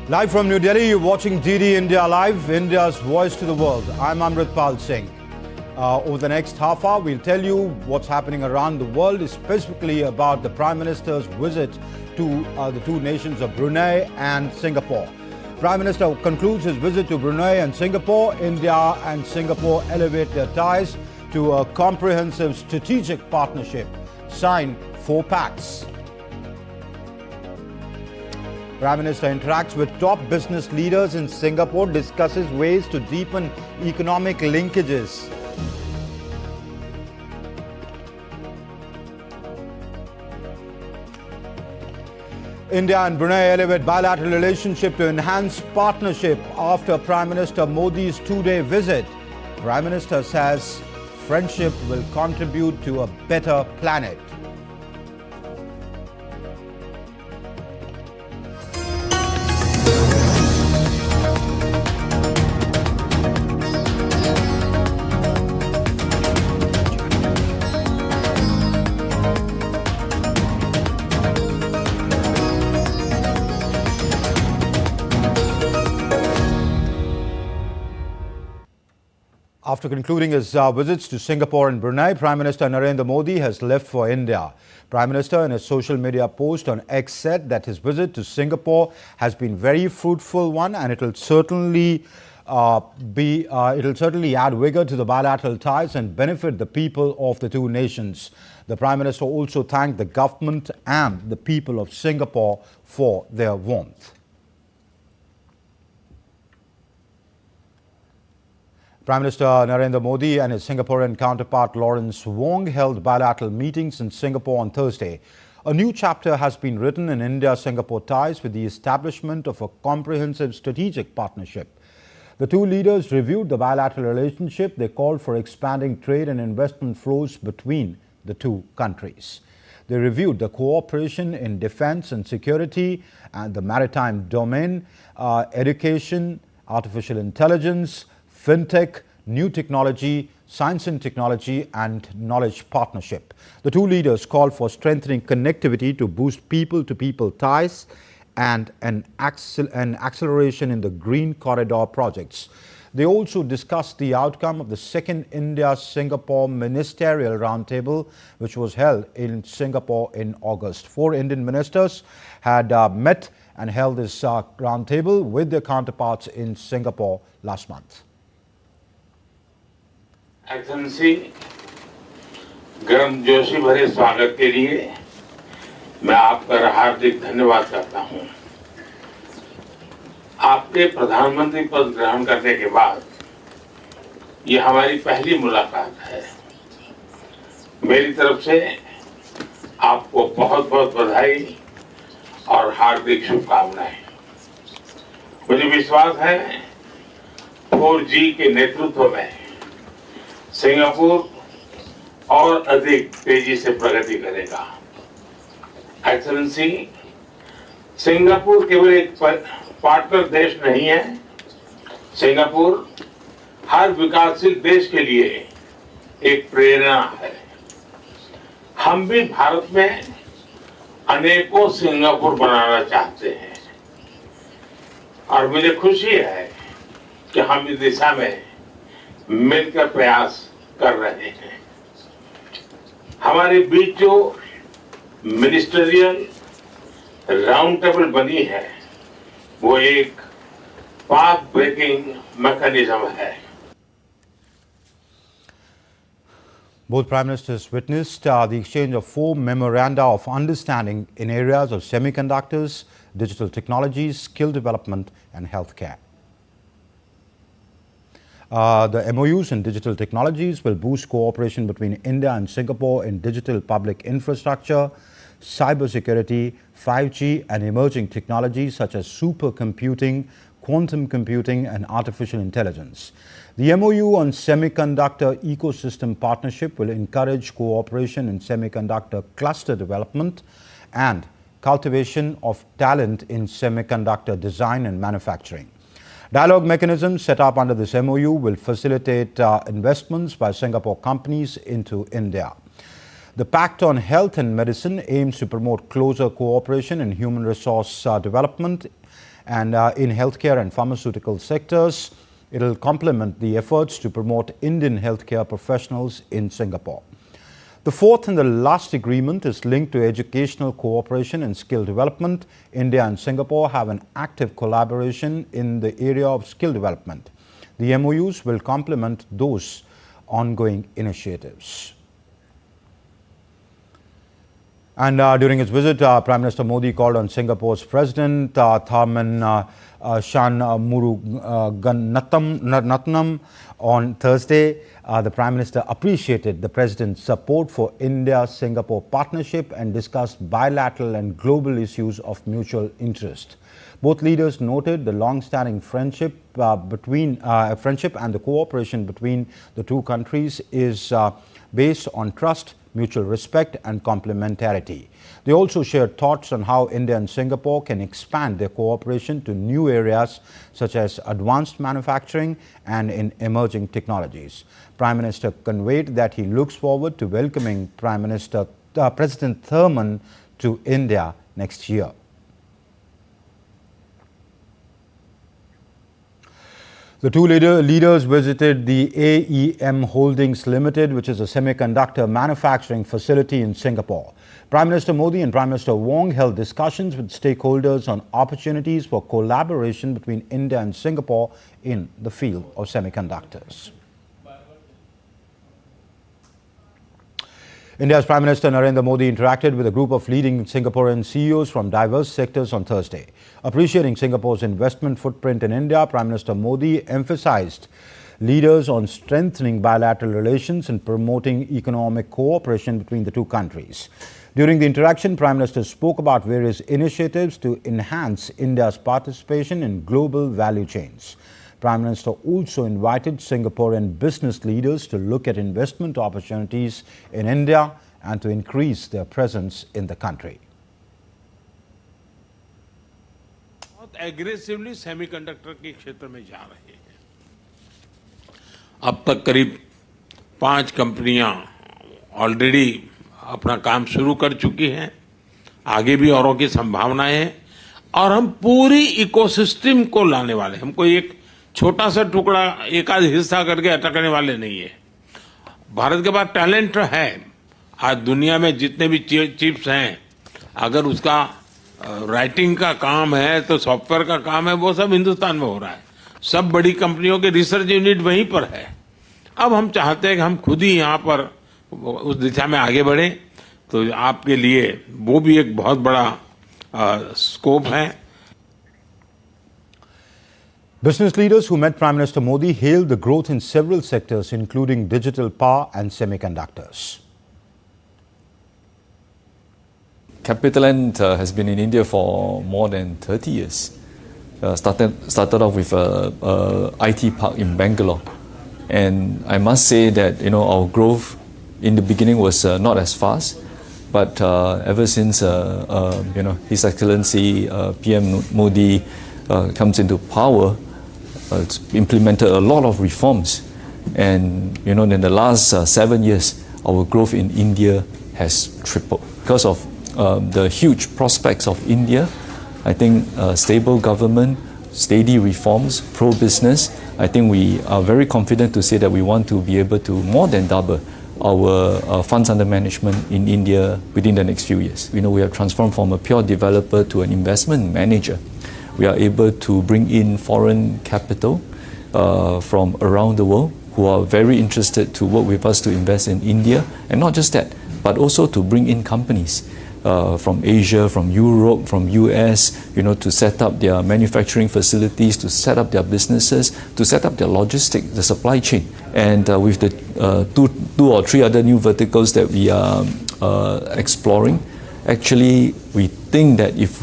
Live from New Delhi, you're watching DD India Live, India's voice to the world. I'm Amritpal Singh. Over the next half hour, we'll tell you what's happening around the world, specifically about the Prime Minister's visit to the two nations of Brunei and Singapore. Prime Minister concludes his visit to Brunei and Singapore. India and Singapore elevate their ties to a comprehensive strategic partnership. Sign 4 pacts. Prime Minister interacts with top business leaders in Singapore, discusses ways to deepen economic linkages. India and Brunei elevate bilateral relationship to enhance partnership after Prime Minister Modi's 2-day visit. Prime Minister says friendship will contribute to a better planet. After concluding his visits to Singapore and Brunei, Prime Minister Narendra Modi has left for India. Prime Minister in a social media post on X said that his visit to Singapore has been very fruitful one, and it will certainly add vigor to the bilateral ties and benefit the people of the two nations. The Prime Minister also thanked the government and the people of Singapore for their warmth. Prime Minister Narendra Modi and his Singaporean counterpart Lawrence Wong held bilateral meetings in Singapore on Thursday. A new chapter has been written in India-Singapore ties with the establishment of a comprehensive strategic partnership. The two leaders reviewed the bilateral relationship. They called for expanding trade and investment flows between the two countries. They reviewed the cooperation in defense and security and the maritime domain, education, artificial intelligence, fintech, new technology, science and technology, and knowledge partnership. The two leaders called for strengthening connectivity to boost people-to-people ties and an acceleration in the Green Corridor projects. They also discussed the outcome of the second India-Singapore Ministerial Roundtable, which was held in Singapore in August. 4 Indian ministers had met and held this roundtable with their counterparts in Singapore last month. Excellency, गर्मजोशी भरे स्वागत के लिए मैं आपका हार्दिक धन्यवाद करता हूं। आपके प्रधानमंत्री पद ग्रहण करने के बाद ये हमारी पहली मुलाकात है। मेरी तरफ से आपको बहुत बहुत बधाई और हार्दिक शुभकामनाएं। मुझे विश्वास है 4G के नेतृत्व में सिंगापुर और अधिक तेजी से प्रगति करेगा। एक्सेलेंसी, सिंगापुर केवल एक पार्टनर देश नहीं है। सिंगापुर हर विकासशील देश के लिए एक प्रेरणा है। हम भी भारत में अनेकों सिंगापुर बनाना चाहते हैं और मुझे खुशी है कि हम इस दिशा में मिलकर प्रयास कर रहे हैं। हमारे बीच जो मिनिस्टरियल राउंड टेबल बनी है वो एक पाथ ब्रेकिंग मैकेनिज्म है। Both Prime Ministers witnessed the exchange of 4 memoranda of understanding in areas of semiconductors, digital technologies, skill development and healthcare. The MOUs in digital technologies will boost cooperation between India and Singapore in digital public infrastructure, cybersecurity, 5G and emerging technologies such as supercomputing, quantum computing and artificial intelligence. The MOU on semiconductor ecosystem partnership will encourage cooperation in semiconductor cluster development and cultivation of talent in semiconductor design and manufacturing. Dialogue mechanisms set up under this MOU will facilitate investments by Singapore companies into India. The Pact on Health and Medicine aims to promote closer cooperation in human resource development and in healthcare and pharmaceutical sectors. It will complement the efforts to promote Indian healthcare professionals in Singapore. The fourth and the last agreement is linked to educational cooperation and skill development. India and Singapore have an active collaboration in the area of skill development. The MOUs will complement those ongoing initiatives. And during his visit, Prime Minister Modi called on Singapore's President Tharman Shanmugaratnam on Thursday. The Prime Minister appreciated the President's support for India-Singapore partnership and discussed bilateral and global issues of mutual interest. Both leaders noted the long-standing friendship and the cooperation between the two countries is based on trust, mutual respect and complementarity. They also shared thoughts on how India and Singapore can expand their cooperation to new areas such as advanced manufacturing and in emerging technologies. Prime Minister conveyed that he looks forward to welcoming President Tharman to India next year. The two leaders visited the AEM Holdings Limited, which is a semiconductor manufacturing facility in Singapore. Prime Minister Modi and Prime Minister Wong held discussions with stakeholders on opportunities for collaboration between India and Singapore in the field of semiconductors. India's Prime Minister Narendra Modi interacted with a group of leading Singaporean CEOs from diverse sectors on Thursday. Appreciating Singapore's investment footprint in India, Prime Minister Modi emphasized leaders on strengthening bilateral relations and promoting economic cooperation between the two countries. During the interaction, Prime Minister spoke about various initiatives to enhance India's participation in global value chains. Prime Minister also invited Singaporean business leaders to look at investment opportunities in India and to increase their presence in the country. बहुत aggressively semiconductor के क्षेत्र में जा रहे हैं। अब तक करीब 5 कंपनियां ऑलरेडी अपना काम शुरू कर चुकी हैं। आगे भी औरों की संभावनाएं हैं और हम पूरी इकोसिस्टम को लाने वाले। हमको एक छोटा सा टुकड़ा एक आध हिस्सा करके अटकने वाले नहीं है। भारत के पास टैलेंट है। आज दुनिया में जितने भी चिप्स हैं, अगर उसका राइटिंग का काम है तो सॉफ्टवेयर का काम है, वो सब हिंदुस्तान में हो रहा है। सब बड़ी कंपनियों के रिसर्च यूनिट वहीं पर है। अब हम चाहते हैं कि हम खुद ही यहाँ पर उस दिशा में आगे बढ़े, तो आपके लिए वो भी एक बहुत बड़ा स्कोप है। Business leaders who met Prime Minister Modi hailed the growth in several sectors, including digital power and semiconductors. CapitaLand has been in India for more than 30 years. Started off with a IT park in Bangalore, and I must say that our growth in the beginning was not as fast, but ever since His Excellency PM Modi comes into power, it's implemented a lot of reforms, and in the last 7 years, our growth in India has tripled because of the huge prospects of India. I think stable government, steady reforms, pro-business. I think we are very confident to say that we want to be able to more than double our funds under management in India within the next few years. We have transformed from a pure developer to an investment manager. We are able to bring in foreign capital from around the world who are very interested to work with us to invest in India, and not just that, but also to bring in companies from Asia, from Europe, from US, to set up their manufacturing facilities, to set up their businesses, to set up their logistics, the supply chain. And with the two or three other new verticals that we are exploring, actually we think that if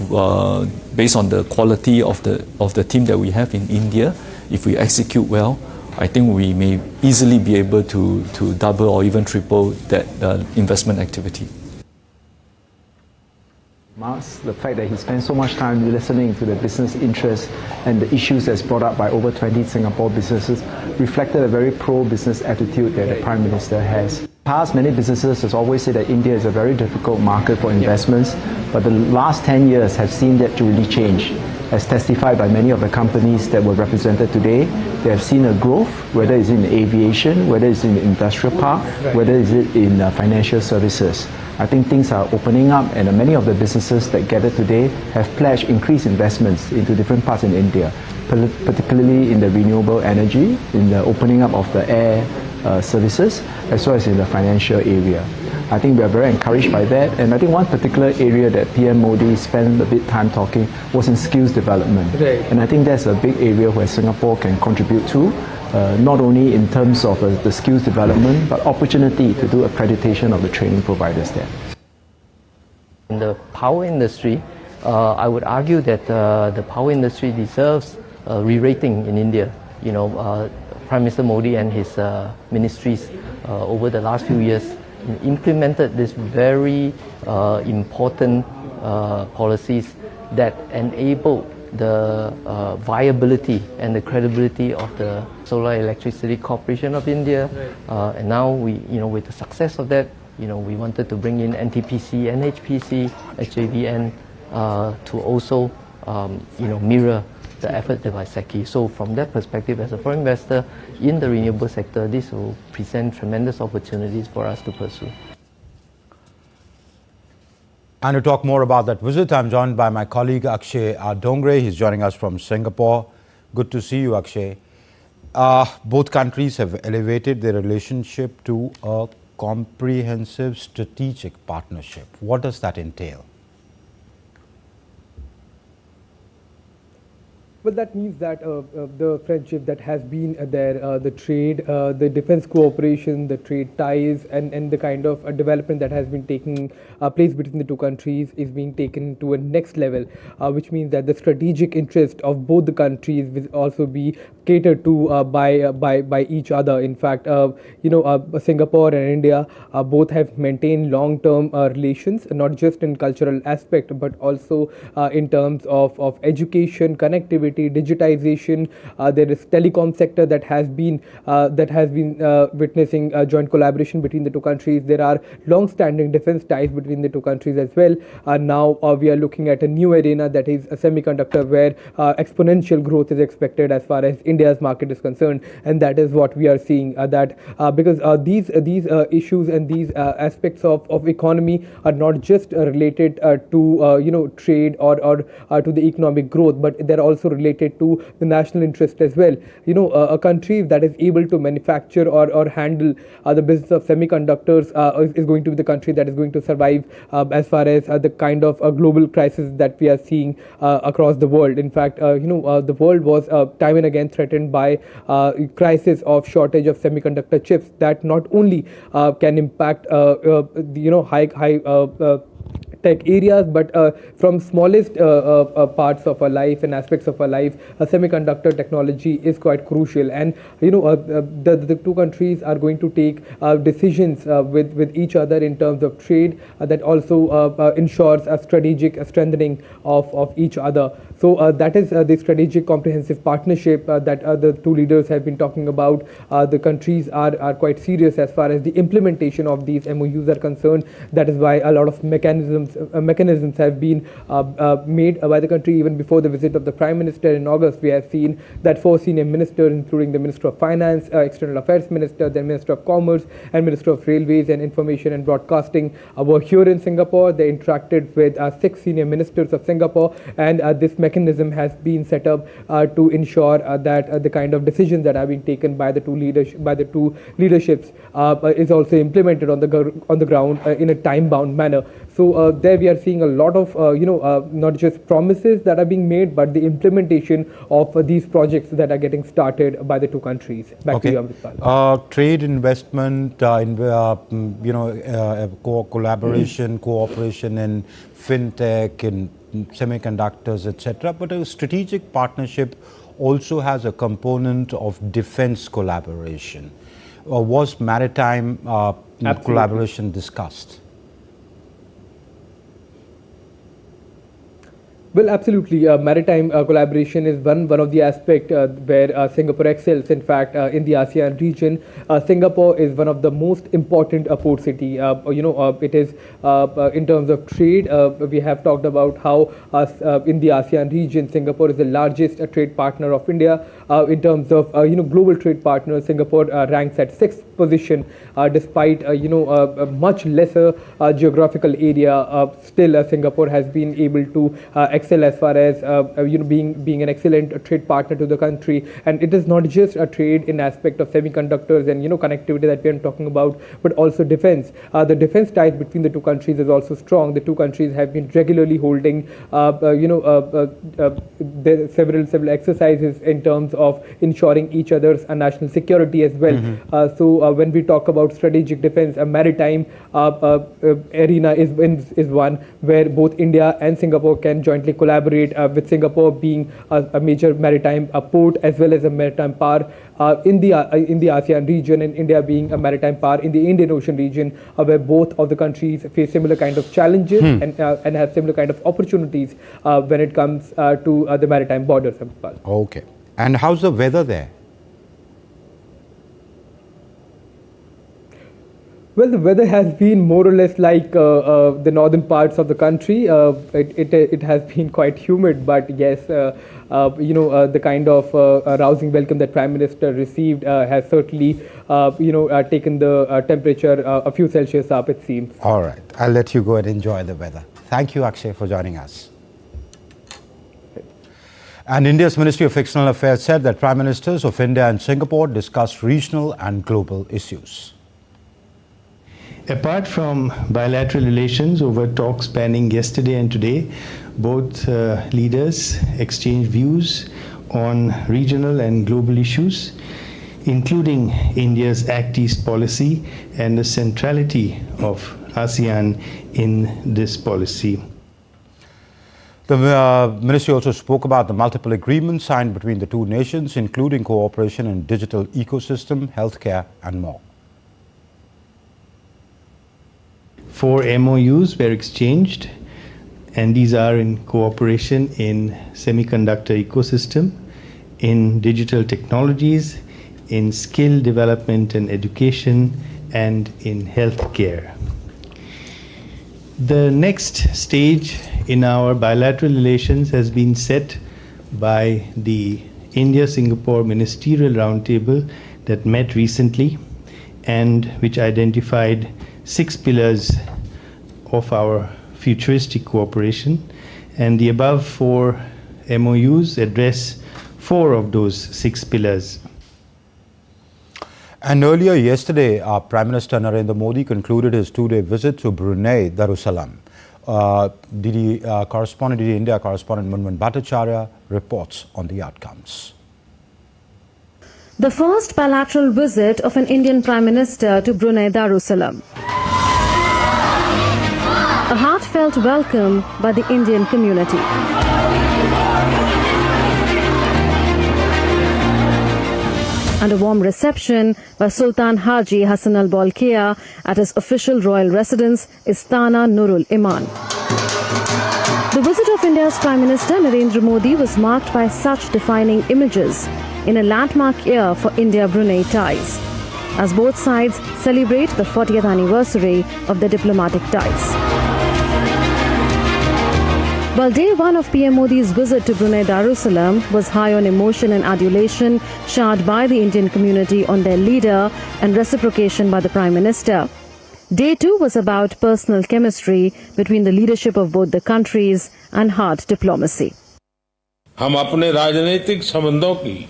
based on the quality of the team that we have in India, if we execute well, I think we may easily be able to double or even triple that investment activity. The fact that he spent so much time listening to the business interests and the issues that's brought up by over 20 Singapore businesses reflected a very pro-business attitude that the Prime Minister has. Past, many businesses has always said that India is a very difficult market for investments, but the last 10 years have seen that to really change. As testified by many of the companies that were represented today, they have seen a growth, whether it's in aviation, whether it's in the industrial park, whether it's in financial services. I think things are opening up, and many of the businesses that gathered today have pledged increased investments into different parts in India, particularly in the renewable energy, in the opening up of the air services, as well as in the financial area. I think we are very encouraged by that, and I think one particular area that PM Modi spent a bit time talking was in skills development. And I think that's a big area where Singapore can contribute to, not only in terms of the skills development, but opportunity to do accreditation of the training providers there. In the power industry, I would argue that the power industry deserves re-rating in India. Prime Minister Modi and his ministries over the last few years implemented this very important policies that enable the viability and the credibility of the Solar Electricity Corporation of India. And now with the success of that, we wanted to bring in NTPC, NHPC, HJVN to also mirror the effort by SECI. So from that perspective, as a foreign investor in the renewable sector, this will present tremendous opportunities for us to pursue. And to talk more about that visit, I'm joined by my colleague Akshay Dongre. He's joining us from Singapore. Good to see you, Akshay. Both countries have elevated their relationship to a comprehensive strategic partnership. What does that entail? Well, that means that the friendship that has been there, the trade, the defense cooperation, the trade ties, and the kind of development that has been taking place between the two countries is being taken to a next level, which means that the strategic interest of both the countries will also be catered to by each other. In fact, Singapore and India both have maintained long-term relations, not just in cultural aspect, but also in terms of education, connectivity, digitization. There is telecom sector that has been witnessing joint collaboration between the two countries. There are long-standing defense ties between the two countries as well. Now we are looking at a new arena, that is a semiconductor, where exponential growth is expected as far as India's market is concerned, and that is what we are seeing. Because these issues and these aspects of economy are not just related to trade or to the economic growth, but they're also related to the national interest as well. A country that is able to manufacture or handle the business of semiconductors is going to be the country that is going to survive as far as the kind of global crisis that we are seeing across the world. In fact, the world was time and again threatened by crisis of shortage of semiconductor chips that not only can impact high tech areas, but from smallest parts of our life and aspects of our life, semiconductor technology is quite crucial. And the two countries are going to take decisions with each other in terms of trade that also ensures a strategic strengthening of each other. So that is the strategic comprehensive partnership that the two leaders have been talking about. The countries are quite serious as far as the implementation of these MOUs are concerned. That is why a lot of mechanisms have been made by the country. Even before the visit of the Prime Minister in August, we have seen that 4 senior ministers, including the Minister of Finance, External Affairs Minister, the Minister of Commerce, and Minister of Railways and Information and Broadcasting, were here in Singapore. They interacted with 6 senior ministers of Singapore, and this mechanism has been set up to ensure that the kind of decisions that are being taken by the two leaderships is also implemented on the ground in a time-bound manner. So there we are seeing a lot of not just promises that are being made, but the implementation of these projects that are getting started by the two countries. Back to you, Amritpal. Trade, investment, collaboration, cooperation in fintech, in semiconductors, etc. But a strategic partnership also has a component of defense collaboration. Was maritime collaboration discussed? Well, absolutely. Maritime collaboration is one of the aspects where Singapore excels. In fact, in the ASEAN region, Singapore is one of the most important port city. It is in terms of trade. We have talked about how in the ASEAN region, Singapore is the largest trade partner of India. In terms of global trade partners, Singapore ranks at 6th position, despite a much lesser geographical area. Still, Singapore has been able to excel as far as being an excellent trade partner to the country. And it is not just a trade in aspect of semiconductors and connectivity that we are talking about, but also defense. The defense ties between the two countries is also strong. The two countries have been regularly holding several exercises in terms of ensuring each other's national security as well. So when we talk about strategic defense, a maritime arena is one where both India and Singapore can jointly collaborate, with Singapore being a major maritime port as well as a maritime power in the ASEAN region, and India being a maritime power in the Indian Ocean region, where both of the countries face similar kind of challenges and have similar kind of opportunities when it comes to the maritime borders. Okay. And how's the weather there? Well, the weather has been more or less like the northern parts of the country. It has been quite humid, but yes, the kind of rousing welcome that Prime Minister received has certainly, taken the temperature a few Celsius up, it seems. All right. I'll let you go and enjoy the weather. Thank you, Akshay, for joining us. And India's Ministry of External Affairs said that Prime Ministers of India and Singapore discussed regional and global issues. Apart from bilateral relations over talks spanning yesterday and today, both leaders exchanged views on regional and global issues, including India's Act East policy and the centrality of ASEAN in this policy. The ministry also spoke about the multiple agreements signed between the two nations, including cooperation in digital ecosystem, healthcare, and more. 4 MOUs were exchanged, and these are in cooperation in semiconductor ecosystem, in digital technologies, in skill development and education, and in healthcare. The next stage in our bilateral relations has been set by the India-Singapore Ministerial Roundtable that met recently and which identified 6 pillars of our futuristic cooperation, and the above 4 MOUs address 4 of those 6 pillars. And earlier yesterday, our Prime Minister Narendra Modi concluded his 2-day visit to Brunei Darussalam. India correspondent Munwan Bhattacharya reports on the outcomes. The first bilateral visit of an Indian Prime Minister to Brunei Darussalam. A heartfelt welcome by the Indian community. And a warm reception by Sultan Haji Hassan Al Bolkiah at his official royal residence, Istana Nurul Iman. The visit of India's Prime Minister Narendra Modi was marked by such defining images in a landmark year for India-Brunei ties, as both sides celebrate the 40th anniversary of their diplomatic ties. While day one of PM Modi's visit to Brunei Darussalam was high on emotion and adulation showered by the Indian community on their leader and reciprocation by the Prime Minister, day two was about personal chemistry between the leadership of both the countries and hard diplomacy. हम अपने राजनीतिक संबंधों की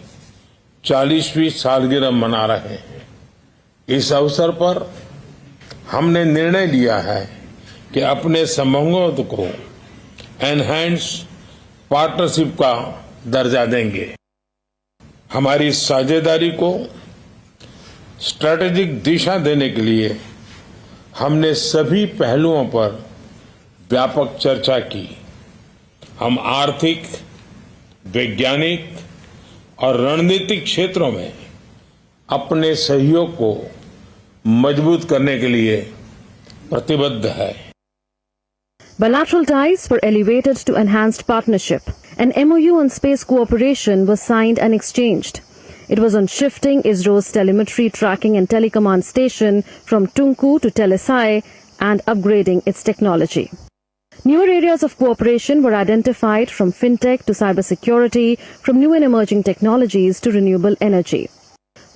40वीं सालगिरह मना रहे हैं। इस अवसर पर हमने निर्णय लिया है कि अपने संबंधों को एनहांस पार्टनरशिप का दर्जा देंगे। हमारी साझेदारी को स्ट्रैटेजिक दिशा देने के लिए हमने सभी पहलुओं पर व्यापक चर्चा की। हम आर्थिक, वैज्ञानिक और रणनीतिक क्षेत्रों में अपने सहयोग को मजबूत करने के लिए प्रतिबद्ध है। Bilateral ties were elevated to enhanced partnership. An MOU on space cooperation was signed and exchanged. It was on shifting ISRO's telemetry tracking and telecommand station from Tunku to Telesai and upgrading its technology. Newer areas of cooperation were identified, from fintech to cybersecurity, from new and emerging technologies to renewable energy.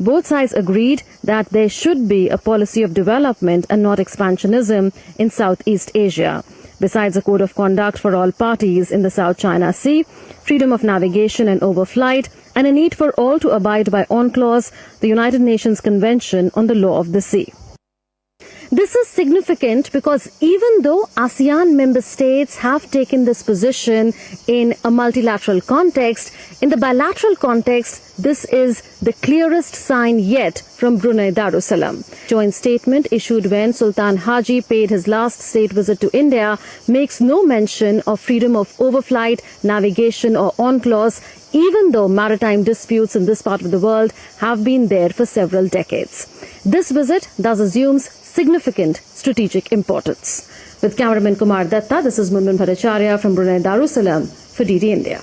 Both sides agreed that there should be a policy of development and not expansionism in Southeast Asia. Besides a code of conduct for all parties in the South China Sea, freedom of navigation and overflight, and a need for all to abide by UNCLOS, the United Nations Convention on the Law of the Sea. This is significant because even though ASEAN member states have taken this position in a multilateral context, in the bilateral context, this is the clearest sign yet from Brunei Darussalam. Joint statement issued when Sultan Haji paid his last state visit to India makes no mention of freedom of overflight, navigation or UNCLOS, even though maritime disputes in this part of the world have been there for several decades. This visit thus assumes significant strategic importance. With cameraman Kumar Datta, this is Munmun Bhattacharya from Brunei Darussalam for DD India.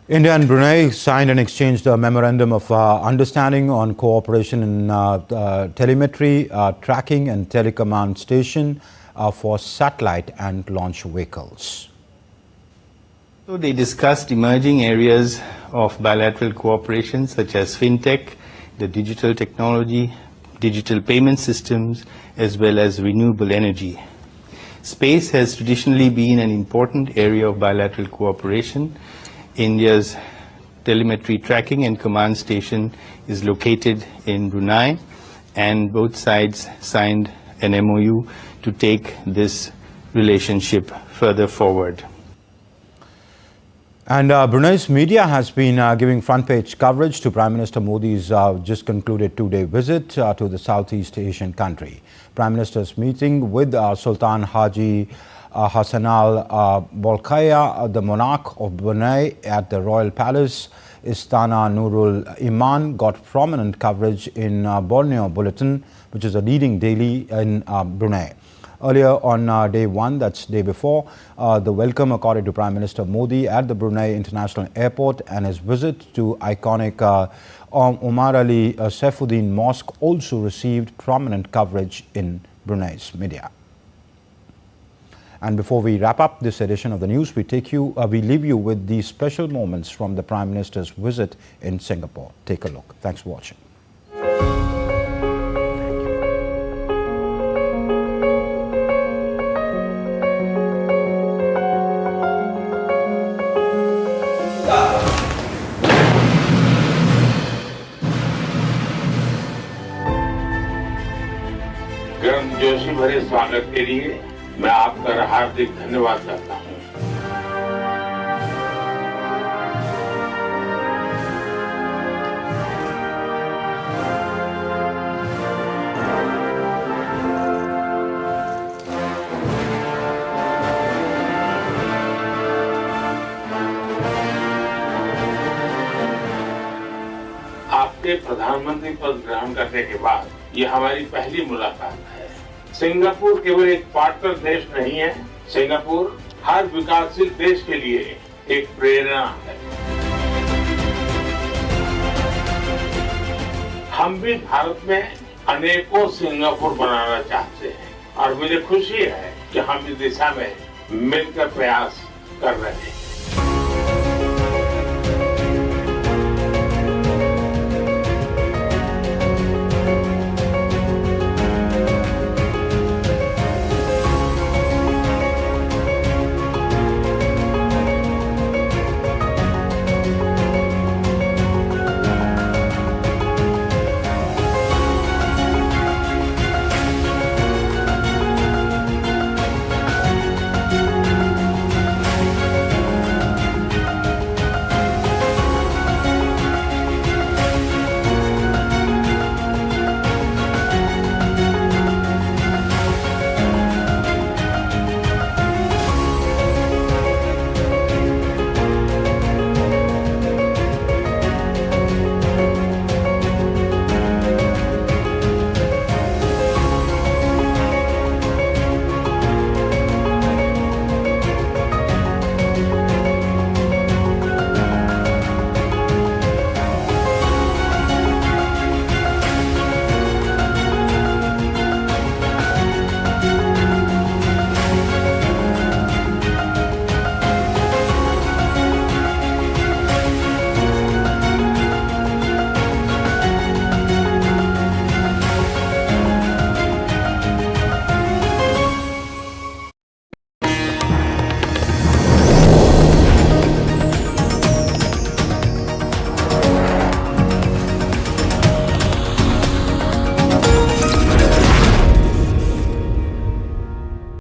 India and Brunei signed and exchanged a memorandum of understanding on cooperation in telemetry, tracking and telecommand station for satellite and launch vehicles. So they discussed emerging areas of bilateral cooperation such as fintech, the digital technology, digital payment systems, as well as renewable energy. Space has traditionally been an important area of bilateral cooperation. India's telemetry tracking and command station is located in Brunei, and both sides signed an MOU to take this relationship further forward. And Brunei's media has been giving front-page coverage to Prime Minister Modi's just concluded two-day visit to the Southeast Asian country. Prime Minister's meeting with Sultan Haji Hassanal Bolkiah, the monarch of Brunei, at the Royal Palace Istana Nurul Iman, got prominent coverage in Borneo Bulletin, which is a leading daily in Brunei. Earlier on day one, that's day before, the welcome accorded to Prime Minister Modi at the Brunei International Airport, and his visit to iconic Omar Ali Saifuddin Mosque also received prominent coverage in Brunei's media. And before we wrap up this edition of the news, we leave you with these special moments from the Prime Minister's visit in Singapore. Take a look. Thanks for watching. गर्मजोशी भरे स्वागत के लिए मैं आपका हार्दिक धन्यवाद करता हूं। आपके प्रधानमंत्री पद ग्रहण करने के बाद ये हमारी पहली मुलाकात है। सिंगापुर केवल एक पार्टनर देश नहीं है, सिंगापुर हर विकासशील देश के लिए एक प्रेरणा है। हम भी भारत में अनेकों सिंगापुर बनाना चाहते हैं और मुझे खुशी है कि हम इस दिशा में मिलकर प्रयास कर रहे हैं।